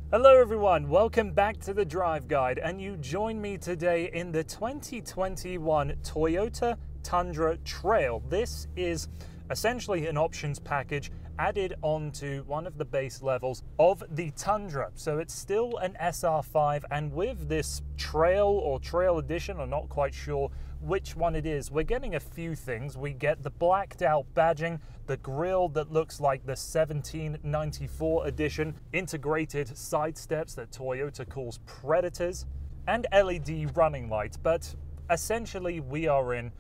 Hello everyone, welcome back to the Drive Guide, and you join me today in the 2021 Toyota Tundra Trail. This is essentially an options package added onto one of the base levels of the Tundra. So it's still an SR5, and with this Trail or Trail Edition, I'm not quite sure which one it is, we're getting a few things. We get the blacked out badging, the grille that looks like the 1794 edition, integrated side steps that Toyota calls Predators, and LED running lights. But essentially we are in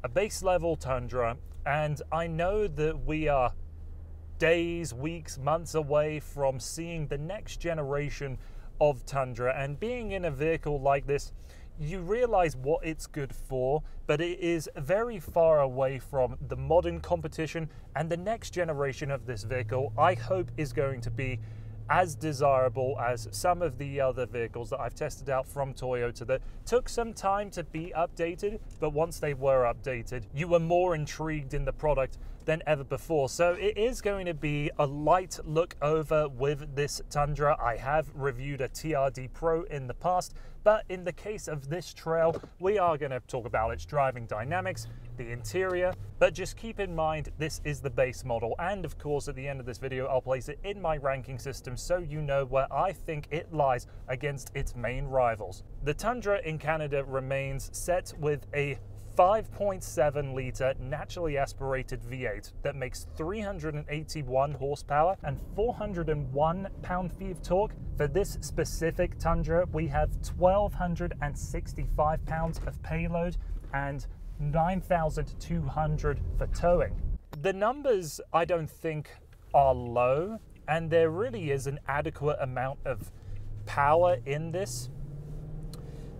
a base level Tundra, and I know that we are days, weeks, months away from seeing the next generation of Tundra, and being in a vehicle like this, you realize what it's good for, but it is very far away from the modern competition, and the next generation of this vehicle, I hope, is going to be as desirable as some of the other vehicles that I've tested out from Toyota that took some time to be updated, but once they were updated, you were more intrigued in the product than ever before. So it is going to be a light look over with this Tundra. I have reviewed a TRD Pro in the past, but in the case of this Trail, we are going to talk about its driving dynamics, the interior, but just keep in mind this is the base model, and of course at the end of this video I'll place it in my ranking system so you know where I think it lies against its main rivals. The Tundra in Canada remains set with a 5.7 litre naturally aspirated V8 that makes 381 horsepower and 401 pound-feet of torque. For this specific Tundra, we have 1,265 pounds of payload and 9,200 for towing. The numbers I don't think are low, and there really is an adequate amount of power in this,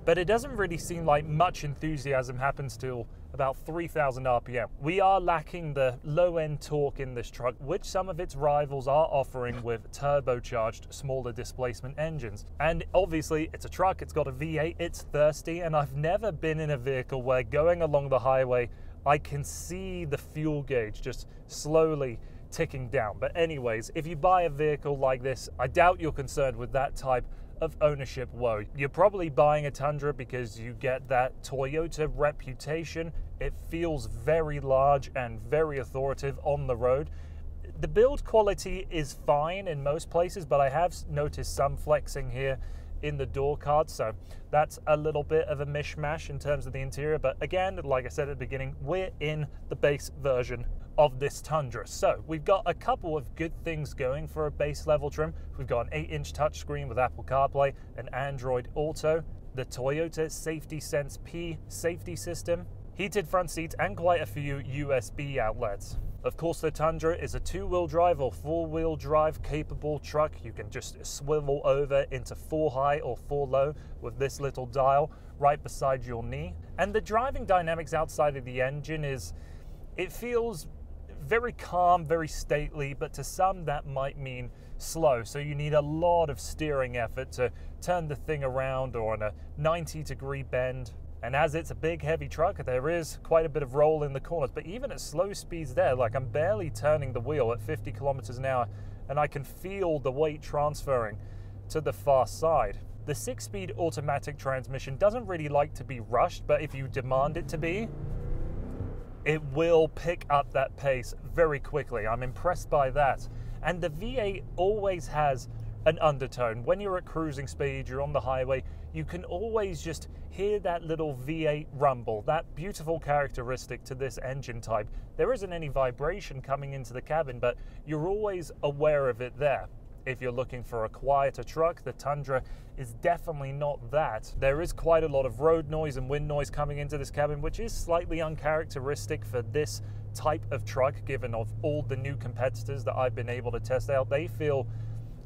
but it doesn't really seem like much enthusiasm happens till about 3,000 RPM. We are lacking the low-end torque in this truck, which some of its rivals are offering with turbocharged, smaller displacement engines. And obviously, it's a truck, it's got a V8, it's thirsty, and I've never been in a vehicle where going along the highway, I can see the fuel gauge just slowly ticking down. But anyways, if you buy a vehicle like this, I doubt you're concerned with that type of ownership woe. You're probably buying a Tundra because you get that Toyota reputation. It feels very large and very authoritative on the road. The build quality is fine in most places, but I have noticed some flexing here in the door cards, so that's a little bit of a mishmash in terms of the interior. But again, like I said at the beginning, we're in the base version of this Tundra. So we've got a couple of good things going for a base level trim. We've got an 8-inch touchscreen with Apple CarPlay and Android Auto, the Toyota Safety Sense P safety system, heated front seats, and quite a few USB outlets. Of course, the Tundra is a 2-wheel drive or 4-wheel drive capable truck. You can just swivel over into 4 high or 4 low with this little dial right beside your knee. And the driving dynamics outside of the engine it feels very calm, very stately, but to some that might mean slow. So you need a lot of steering effort to turn the thing around or on a 90-degree bend. And as it's a big heavy truck, there is quite a bit of roll in the corners, but even at slow speeds there, like I'm barely turning the wheel at 50 kilometers an hour, and I can feel the weight transferring to the far side. The 6-speed automatic transmission doesn't really like to be rushed, but if you demand it to be, it will pick up that pace very quickly. I'm impressed by that. And the V8 always has an undertone. When you're at cruising speed, you're on the highway, you can always just hear that little V8 rumble, that beautiful characteristic to this engine type. There isn't any vibration coming into the cabin, but you're always aware of it there. If you're looking for a quieter truck, the Tundra is definitely not that. There is quite a lot of road noise and wind noise coming into this cabin, which is slightly uncharacteristic for this type of truck, given of all the new competitors that I've been able to test out. They feel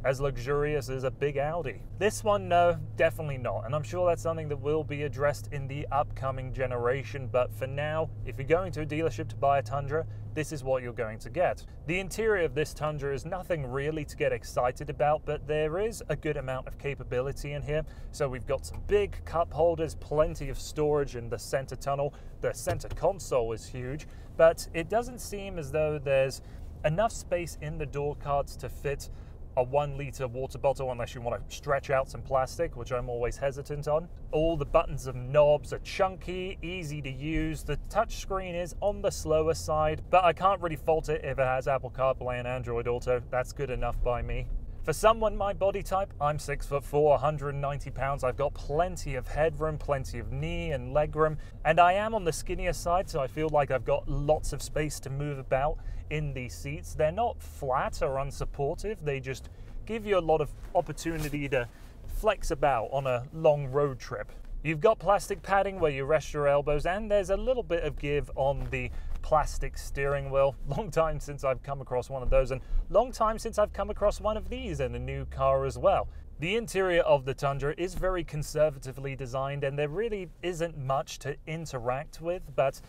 as luxurious as a big Audi. This one, no, definitely not. And I'm sure that's something that will be addressed in the upcoming generation. But for now, if you're going to a dealership to buy a Tundra, this is what you're going to get. The interior of this Tundra is nothing really to get excited about, but there is a good amount of capability in here. So we've got some big cup holders, plenty of storage in the center tunnel. The center console is huge, but it doesn't seem as though there's enough space in the door cards to fit a 1 liter water bottle unless you want to stretch out some plastic, which I'm always hesitant on. All the buttons and knobs are chunky, easy to use. The touchscreen is on the slower side, but I can't really fault it if it has Apple CarPlay and Android Auto. That's good enough by me. For someone my body type, I'm 6'4", 190 pounds. I've got plenty of headroom, plenty of knee and leg room, and I am on the skinnier side, so I feel like I've got lots of space to move about in these seats. They're not flat or unsupportive. They just give you a lot of opportunity to flex about on a long road trip. You've got plastic padding where you rest your elbows, and there's a little bit of give on the plastic steering wheel. Long time since I've come across one of those, and long time since I've come across one of these in a new car as well. The interior of the Tundra is very conservatively designed, and there really isn't much to interact with, but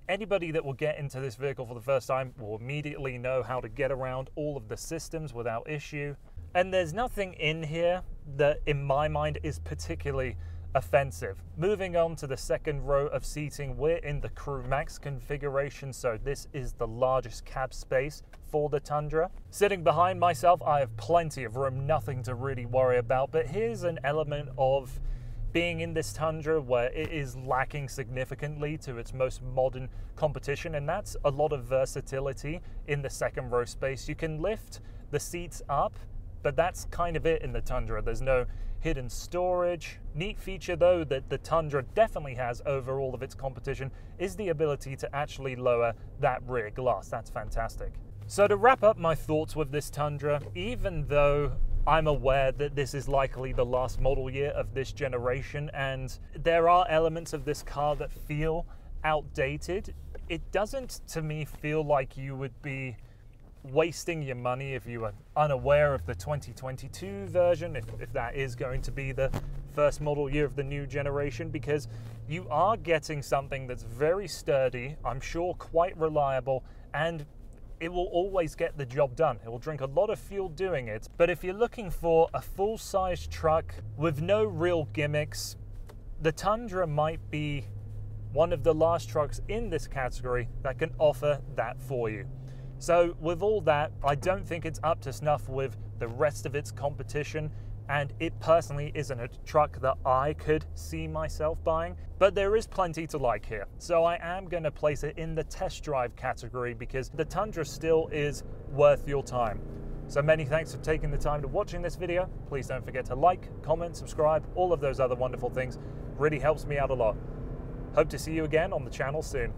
anybody that will get into this vehicle for the first time will immediately know how to get around all of the systems without issue. And there's nothing in here that, in my mind, is particularly offensive. Moving on to the second row of seating, we're in the CrewMax configuration, so this is the largest cab space for the Tundra. Sitting behind myself, I have plenty of room, nothing to really worry about, but here's an element of being in this Tundra where it is lacking significantly to its most modern competition, and that's a lot of versatility in the second row space. You can lift the seats up, but that's kind of it in the Tundra. There's no hidden storage. Neat feature though that the Tundra definitely has over all of its competition is the ability to actually lower that rear glass. That's fantastic. So to wrap up my thoughts with this Tundra, even though I'm aware that this is likely the last model year of this generation and there are elements of this car that feel outdated, it doesn't to me feel like you would be wasting your money if you were unaware of the 2022 version, if that is going to be the first model year of the new generation, because you are getting something that's very sturdy, I'm sure quite reliable, and it will always get the job done. It will drink a lot of fuel doing it, but if you're looking for a full-size truck with no real gimmicks, the Tundra might be one of the last trucks in this category that can offer that for you. So with all that, I don't think it's up to snuff with the rest of its competition, and it personally isn't a truck that I could see myself buying, but there is plenty to like here. So I am going to place it in the test drive category because the Tundra still is worth your time. So many thanks for taking the time to watching this video. Please don't forget to like, comment, subscribe, all of those other wonderful things. Really helps me out a lot. Hope to see you again on the channel soon.